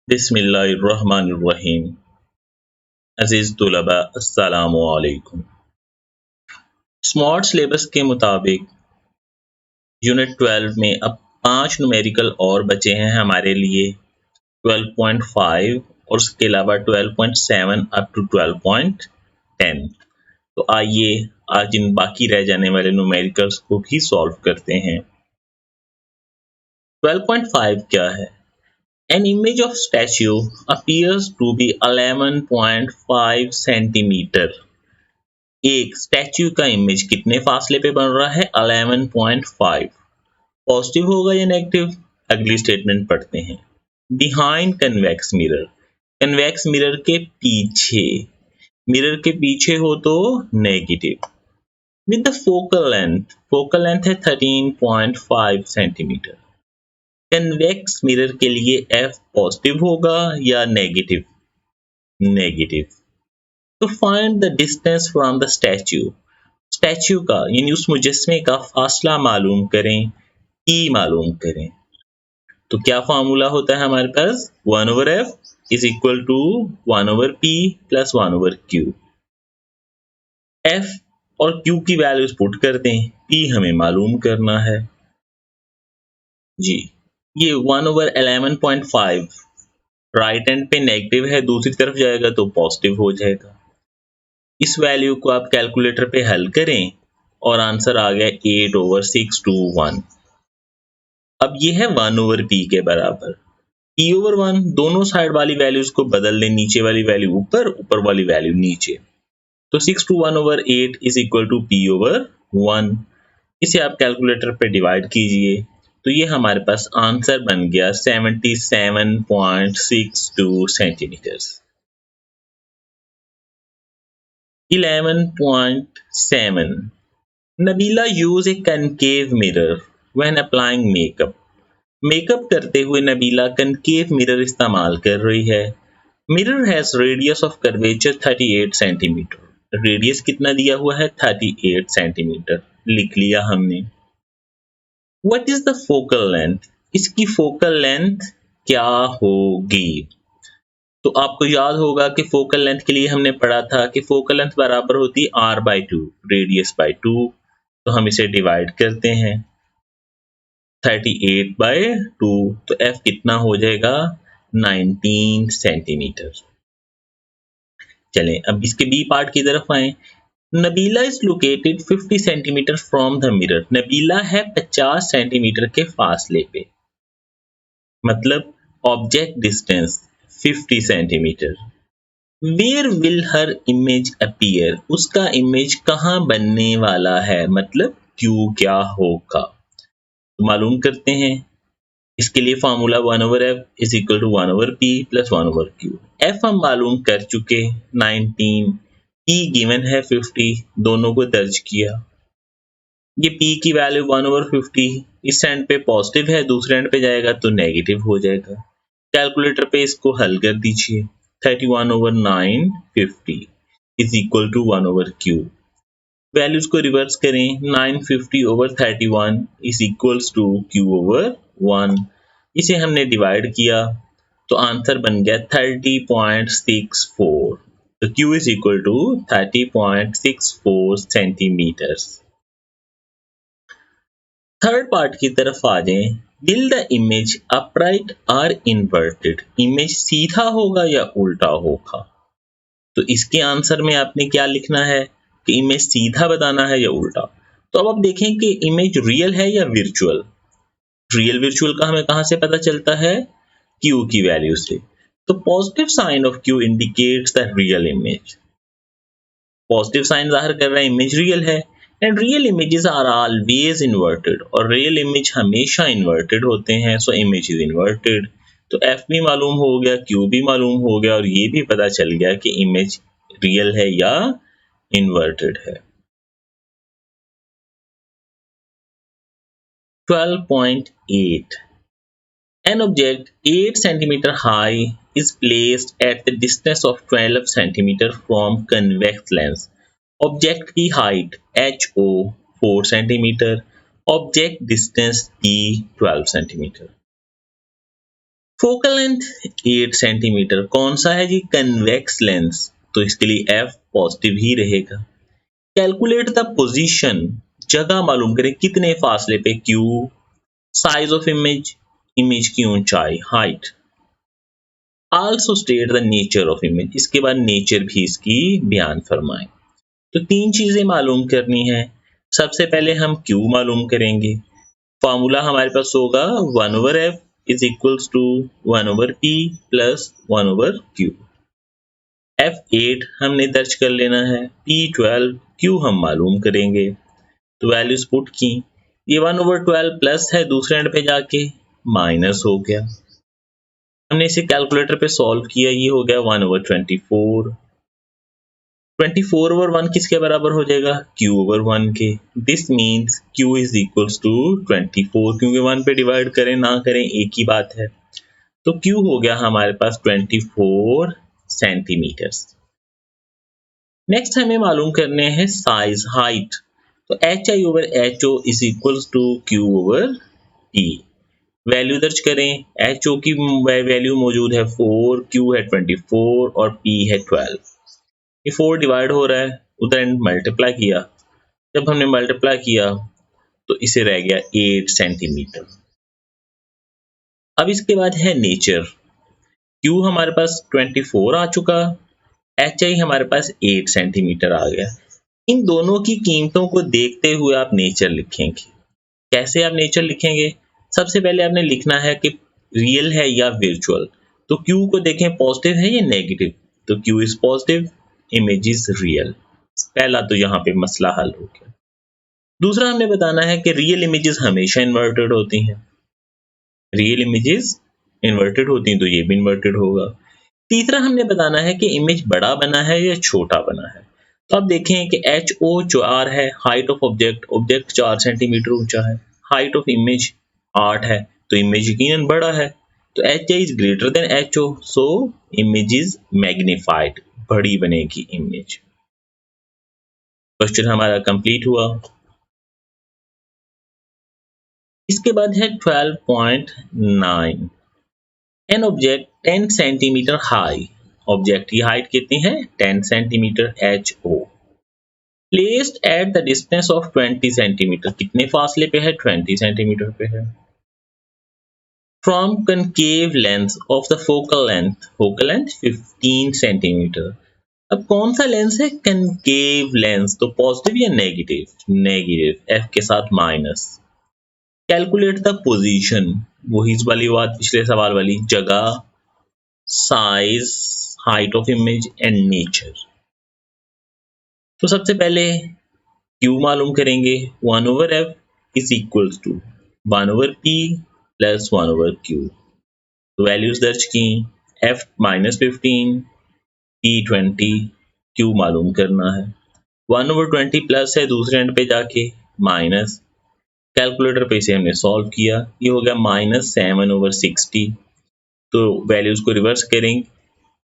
बिस्मिल्लाहिर्रहमानिर्रहीम। अज़ीज़ तुलबा, अस्सलामु अलैकुम। स्मार्ट सिलेबस के मुताबिक यूनिट 12 में अब 5 न्यूमेरिकल और बचे हैं हमारे लिए। 12.5 और उसके अलावा 12.7 अप टू 12.10। तो आइए आज इन बाकी रह जाने वाले न्यूमेरिकल्स को भी सॉल्व करते हैं। 12.5 क्या है? An image of statue appears to be 11.5 centimetre. एक स्टैच्यू का इमेज कितने फासले पे बन रहा है? 11.5। पॉजिटिव होगा या नेगेटिव? अगली स्टेटमेंट पढ़ते हैं। Behind convex mirror, convex mirror के पीछे, मिरर के पीछे हो तो negative. With the focal length है 13.5 सेंटीमीटर। कन्वेक्स मिरर के लिए एफ पॉजिटिव होगा या नेगेटिव? नेगेटिव। तो find the distance from the statue, statue का यानी उस मुजस्मे का फासला मालूम करें, ई मालूम करें। तो क्या फार्मूला होता है हमारे पास? 1/f is equal to 1/p plus 1/q। f और q की वैल्यूज पुट कर दें, p हमें मालूम करना है जी। ये 1/11.5 राइट हैंड पे नेगेटिव है, दूसरी तरफ जाएगा तो पॉजिटिव हो जाएगा। इस वैल्यू को आप कैलकुलेटर पे हल करें और आंसर आ गया 8/621। अब ये है 1/p के बराबर। p/1 दोनों साइड वाली वैल्यूज को बदल दें, नीचे वाली वैल्यू ऊपर, ऊपर वाली वैल्यू नीचे। तो 6/1/8 इज इक्वल टू p/1। इसे आप कैलकुलेटर पे डिवाइड कीजिए तो ये हमारे पास आंसर बन गया 77.62 centimetre. 11.7 Nabila use a concave mirror when applying makeup। Makeup करते हुए नबीला कनकेव मिरर इस्तेमाल कर रही है। Mirror has radius of curvature 38 centimetre. Radius कितना दिया हुआ है? 38 सेंटीमीटर। लिख लिया हमने। What is the focal length, इसकी फोकल लेंथ क्या होगी? तो आपको याद होगा कि फोकल लेंथ के लिए हमने पढ़ा था कि फोकल लेंथ बराबर होती r/2 रेडियस बाय 2। तो हम इसे डिवाइड करते हैं 38/2, तो f कितना हो जाएगा? 19 सेंटीमीटर। चलें अब इसके बी पार्ट की तरफ आए। Nabila is located 50 centimetre from the mirror. Nabila है 50 सेंटीमीटर के फासले पे, मतलब object distance 50 centimetre. Where will her image appear, उसका इमेज कहाँ बनने वाला है, मतलब क्यू क्या होगा? तो मालूम करते हैं। इसके लिए formula 1/f is equal to 1/p plus 1/q। f हम मालूम कर चुके 19, p गिवन है 50, दोनों को दर्ज किया। ये p की वैल्यू 1/50 इस एंड पे पॉजिटिव है, दूसरे एंड पे जाएगा तो नेगेटिव हो जाएगा। कैलकुलेटर पे इसको हल कर दीजिए। 31/9 50 is equal to 1/q। Values को रिवर्स करें, 950/31 इज इक्वल्स टू q/1। इसे हमने डिवाइड किया तो आंसर बन गया 30.64। तो q is equal to 30.64 centimetre. Third part की तरफ आ जाएं। विल द इमेज अपराइट और इन्वर्टेड, इमेज सीधा होगा या उल्टा होगा? तो इसके आंसर में आपने क्या लिखना है कि इमेज सीधा बताना है या उल्टा। तो अब आप देखें कि इमेज रियल है या वर्चुअल। रियल वर्चुअल का हमें कहां से पता चलता है? क्यू की वैल्यू से। तो positive sign of Q indicates the real image. Positive sign जाहिर कर रहा है इमेज रियल है। And real images are always inverted, और रियल इमेज हमेशा इन्वर्टेड होते हैं। So image is inverted. तो एफ भी मालूम हो गया, क्यू भी मालूम हो गया, और ये भी पता चल गया कि इमेज रियल है या इन्वर्टेड है। 12.8 An object 8 cm high is placed at the distance of 12 cm from convex lens. Object की height HO 4 cm, object distance P 12 cm. Focal length 8 centimetre कौन सा है जी? कन्वेक्स लेंस, तो इसके लिए F पॉजिटिव ही रहेगा। कैलकुलेट द पोजीशन, जगह मालूम करें कितने फासले पे Q, size of image, image की ऊंचाई, height. Also state the nature of image, इसके बाद नेचर भी इसकी बयान फरमाएं। तो तीन चीजें मालूम करनी है। सबसे पहले हम Q मालूम करेंगे। फॉर्मूला हमारे पास होगा 1/f is equals to 1/p plus 1/q। F8 हमने दर्ज कर लेना है, P12, Q हम मालूम करेंगे। तो वैल्यूज पुट की, ये 1/12 प्लस है, दूसरे एंड पे जाके माइनस हो गया। हमने इसे कैलकुलेटर पे सॉल्व किया, ये हो गया 1/24। 24/1 किसके बराबर हो जाएगा? Q/1 के। This means Q is equals to 24, क्योंकि 1 पे डिवाइड करें ना करें एक ही बात है। तो Q हो गया हमारे पास 24 सेंटीमीटर। नेक्स्ट हमें मालूम करने हैं साइज, हाइट। तो HI/HO is equals to Q/P। Value दर्ज करें, HO की वैल्यू मौजूद है 4, Q है 24 और P है 12। ये 4 डिवाइड हो रहा है, उधर एंड मल्टीप्लाई किया, जब हमने मल्टीप्लाई किया तो इसे रह गया 8 सेंटीमीटर। अब इसके बाद है नेचर। Q हमारे पास 24 आ चुका, HI हमारे पास 8 सेंटीमीटर आ गया। इन दोनों की कीमतों को देखते हुए आप नेचर लिखेंगे। कैसे आप नेचर लिखेंगे? सबसे पहले आपने लिखना है कि रियल है या वर्चुअल। तो Q को देखें पॉजिटिव है या नेगेटिव, तो Q is positive, image is real. पहला तो यहाँ पे मसला हल हो गया। दूसरा हमने बताना है कि रियल इमेजेस हमेशा इन्वर्टेड होती हैं, रियल इमेजेस इन्वर्टेड होती हैं तो ये भी इन्वर्टेड होगा। तीसरा हमने बताना है कि इमेज बड़ा बना है या छोटा बना है। तो आप देखें कि HO 4 है, height of object, object 4 centimetre ऊंचा है, हाइट ऑफ इमेज 8 है, तो इमेज यकीनन बड़ा है। तो HI is greater than HO, so image is magnified, बड़ी बनेगी इमेज। क्वेश्चन हमारा कंप्लीट हुआ। इसके बाद है 12.9। An object 10 centimetre high, object की हाइट कितनी है? 10 centimetre, HO, placed at the distance of 20 centimetre, कितने फासले पे है? 20 सेंटीमीटर पे है। From concave lens of the focal length 15 centimetre. अब कौन सा लेंस है? कनकेव लेंस, तो पॉजिटिव या नेगेटिव? नेगेटिव, F के साथ माइनस। कैलकुलेट द पोजीशन, वही वाली बात पिछले सवाल वाली, जगह, size, height of image and nature. तो सबसे पहले Q मालूम करेंगे, 1/f is equals to 1/p plus 1/q। तो वैल्यूज दर्ज की, F -15, P 20, Q मालूम करना है। 1/20 प्लस है, दूसरे एंड पे जाके माइनस, कैलकुलेटर पे इसे हमने सॉल्व किया, ये हो गया -7/60। तो वैल्यूज को रिवर्स करेंगे,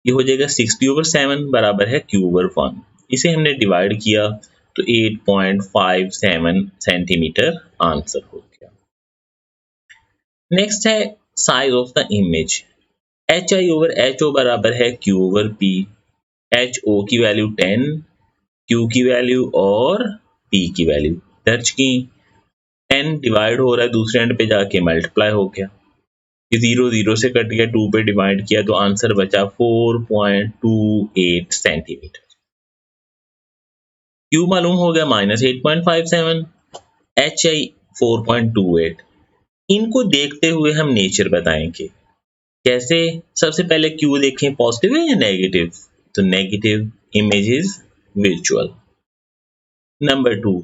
ये हो जाएगा 60/7 बराबर है Q/1। इसे हमने डिवाइड किया तो 8.57 सेंटीमीटर आंसर हो गया। नेक्स्ट है size of the image. HI/HO बराबर है Q/P। HO की वैल्यू 10, Q की वैल्यू और P की वैल्यू दर्ज की। 10 डिवाइड हो रहा है, दूसरे एंड पे जाके मल्टीप्लाई हो गया, 0 से कट गया, 2 पे डिवाइड किया तो आंसर बचा 4.28 सेंटीमीटर। Q मालूम हो गया -8.57, HI 4.28। इनको देखते हुए हम नेचर बताएंगे। कैसे? सबसे पहले Q देखें पॉजिटिव है या नेगेटिव, तो negative, image is visual. Number 2,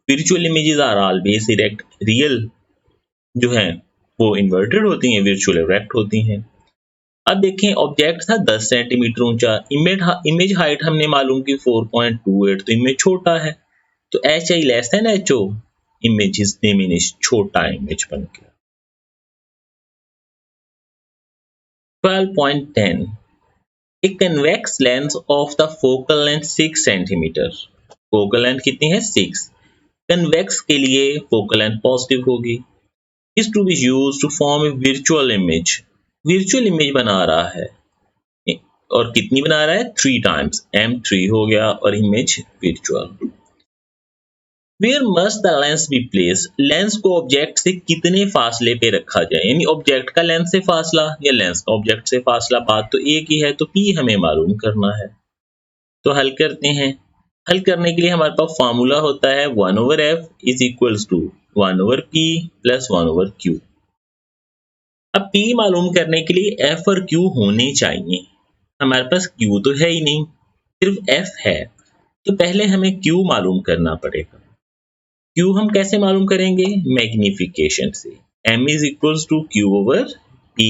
visual images are always erect, real जो है वो इन्वर्टेड होती हैं, विजुअल इरेक्ट होती हैं। अब देखें ऑब्जेक्ट था 10 सेंटीमीटर ऊंचा, इमेज हाइट हमने मालूम की 4.28, तो इमेज छोटा है, तो HI less than HO, image is diminish, छोटा इमेज बन गया। 12.10, a convex lens of the focal length 6 centimetre. Focal length कितनी है? 6। कन्वेक्स के लिए फोकल लेंथ पॉजिटिव होगी, is to be used to form a virtual image। Virtual image बना रहा है और कितनी बना रहा है 3 टाइम्स, M3 हो गया और image virtual. Where must the lens be place, lens को ऑब्जेक्ट से कितने फासले पे रखा जाए, यानी ऑब्जेक्ट का लेंस से फासला या लेंस का ऑब्जेक्ट से फासला, बात तो एक ही है, तो P हमें मालूम करना है। तो हल करते हैं। हल करने के लिए हमारे पास फार्मूला होता है 1/f is equals to 1/p plus 1/q। अब P मालूम करने के लिए F और Q होने चाहिए, हमारे पास Q तो है ही नहीं, सिर्फ F है, तो पहले हमें Q मालूम करना पड़ेगा। Q हम कैसे मालूम करेंगे? मैग्निफिकेशन से। M is equals to Q over P,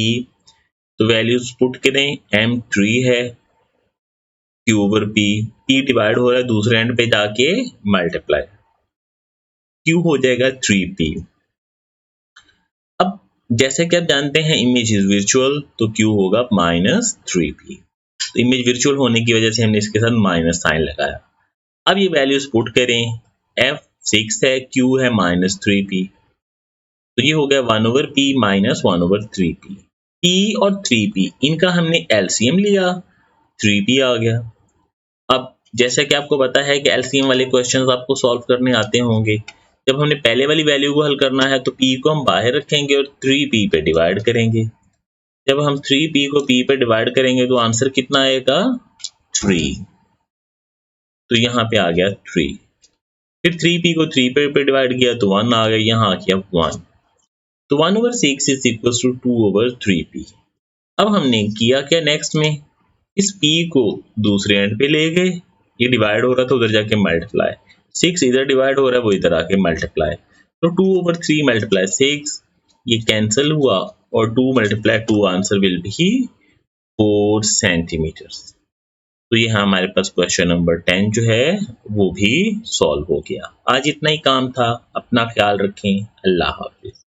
तो वैल्यूज पुट करें, M3 है, Q over P, P divide हो रहा है दूसरे एंड पे जाके मल्टीप्लाई, Q हो जाएगा 3P। अब जैसे कि आप जानते हैं इमेज इज वर्चुअल, तो Q होगा -3P, तो इमेज वर्चुअल होने की वजह से हमने इसके साथ माइनस साइन लगाया। अब ये वैल्यूज पुट करें, F 6 है, Q है -3P, तो ये हो गया 1/p माइनस 1/3p। P और 3p इनका हमने LCM लिया, 3p आ गया। अब जैसा कि आपको पता है कि LCM वाले क्वेश्चंस आपको सॉल्व करने आते होंगे, जब हमने पहले वाली वैल्यू को हल करना है तो P को हम बाहर रखेंगे और 3p पे डिवाइड करेंगे। जब हम 3p को p पे डिवाइड करेंगे तो आंसर कितना आएगा? 3। तो यहाँ पे आ गया 3। फिर 3p को 3 पे डिवाइड किया तो 1 आ गया, यहाँ आ गया 1। तो 1/6 इज इक्वल टू 2/3p। अब हमने किया क्या नेक्स्ट में, इस p को दूसरे एंड पे ले गए, ये डिवाइड हो रहा था उधर जाके मल्टीप्लाई, 6 इधर डिवाइड हो रहा है वो इधर आके मल्टीप्लाई, तो 2/3 मल्टीप्लाई 6, ये कैंसिल हुआ और 2 multiply 2 answer will be 4 centimetre. तो ये हमारे पास क्वेश्चन नंबर 10 जो है वो भी सॉल्व हो गया। आज इतना ही काम था, अपना ख्याल रखें, अल्लाह हाफ़िज़।